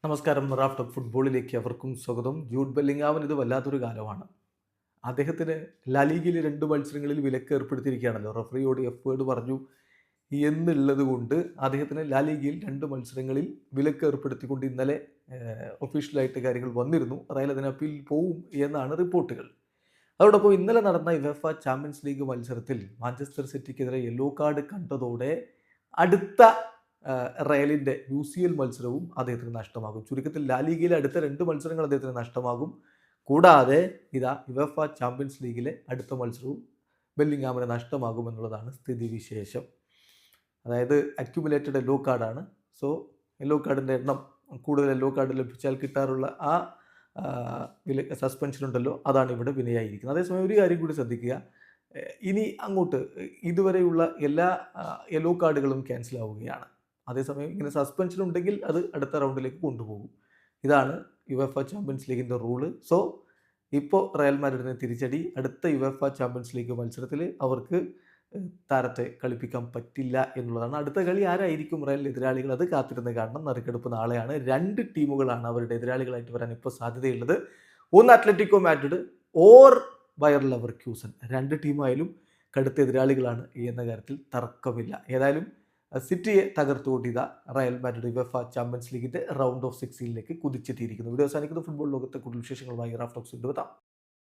നമസ്കാരം. Raf talk ഫുട്ബോളിലേക്ക് അവർക്കും സ്വാഗതം. ജൂഡ് ബെല്ലിംഗാമിന് ഇത് വല്ലാത്തൊരു കാലമാണ്. അദ്ദേഹത്തിന് ലാലിഗയിലെ 2 മത്സരങ്ങളിൽ വിലക്ക് ഏർപ്പെടുത്തിയിരിക്കുകയാണല്ലോ. റഫറിയോട് എഫ് വേർഡ് പറഞ്ഞു എന്നുള്ളത് കൊണ്ട് അദ്ദേഹത്തിന് ലാലിഗയിൽ 2 മത്സരങ്ങളിൽ വിലക്ക് ഏർപ്പെടുത്തിക്കൊണ്ട് ഇന്നലെ ഒഫീഷ്യലായിട്ട് കാര്യങ്ങൾ വന്നിരുന്നു. റയൽ അതിന് അപ്പീൽ പോവും എന്നാണ് റിപ്പോർട്ടുകൾ. അതോടൊപ്പം ഇന്നലെ നടന്ന യുവേഫ ചാമ്പ്യൻസ് ലീഗ് മത്സരത്തിൽ മാഞ്ചസ്റ്റർ സിറ്റിക്കെതിരെ യെല്ലോ കാർഡ് കണ്ടതോടെ അടുത്ത റയലിൻ്റെ UCL മത്സരവും അദ്ദേഹത്തിന് നഷ്ടമാകും. ചുരുക്കത്തിൽ ലാലിഗയിലെ അടുത്ത 2 മത്സരങ്ങൾ അദ്ദേഹത്തിന് നഷ്ടമാകും. കൂടാതെ ഇതാ യുവേഫ ചാമ്പ്യൻസ് ലീഗിലെ അടുത്ത മത്സരവും ബെല്ലിംഗാമിന് നഷ്ടമാകുമെന്നുള്ളതാണ് സ്ഥിതിവിശേഷം. അതായത് അക്യുമുലേറ്റഡ് യെല്ലോ കാർഡാണ്. സോ യെല്ലോ കാർഡിൻ്റെ എണ്ണം കൂടുതൽ യെല്ലോ കാർഡ് ലഭിച്ചാൽ കിട്ടാറുള്ള ആ സസ്പെൻഷൻ ഉണ്ടല്ലോ, അതാണ് ഇവിടെ വിനയായിരിക്കുന്നത്. അതേസമയം ഒരു കാര്യം കൂടി ശ്രദ്ധിക്കുക. ഇനി അങ്ങോട്ട് ഇതുവരെയുള്ള എല്ലാ യെല്ലോ കാർഡുകളും ക്യാൻസൽ ആവുകയാണ്. അതേസമയം ഇങ്ങനെ സസ്പെൻഷൻ ഉണ്ടെങ്കിൽ അത് അടുത്ത റൗണ്ടിലേക്ക് കൊണ്ടുപോകും. ഇതാണ് യുവേഫ ചാമ്പ്യൻസ് ലീഗിൻ്റെ റൂള്. സോ ഇപ്പോൾ റയൽ മാഡ്രിഡിന് തിരിച്ചടി. അടുത്ത യുവേഫ ചാമ്പ്യൻസ് ലീഗ് മത്സരത്തിൽ അവർക്ക് താരത്തെ കളിപ്പിക്കാൻ പറ്റില്ല എന്നുള്ളതാണ്. അടുത്ത കളി ആരായിരിക്കും റയൽ എതിരാളികൾ? അത് കാത്തിരുന്ന് കാണണം. നറുക്കെടുപ്പ് നാളെയാണ്. 2 ടീമുകളാണ് അവരുടെ എതിരാളികളായിട്ട് വരാൻ ഇപ്പോൾ സാധ്യതയുള്ളത്. ഒന്ന് Atletico Madrid or buyer Leverkusen. 2 ടീമായാലും കടുത്ത എതിരാളികളാണ് എന്ന കാര്യത്തിൽ തർക്കമില്ല. ഏതായാലും സിറ്റിയെ തകർത്തുകൊണ്ട് ഇതാ റയൽ മാഡ്രിഡ് യുവേഫ ചാമ്പ്യൻസ് ലീഗിൻ്റെ റൗണ്ട് ഓഫ് 16ലേക്ക് കുതിച്ചെത്തിയിരിക്കുന്നു. വീഡിയോ അവസാനിക്കുന്ന ഫുട്ബോൾ ലോകത്തെ കൂടുതൽ വിശേഷങ്ങളുമായി റാഫ് ടോക്സ് കൊണ്ടുവരാം.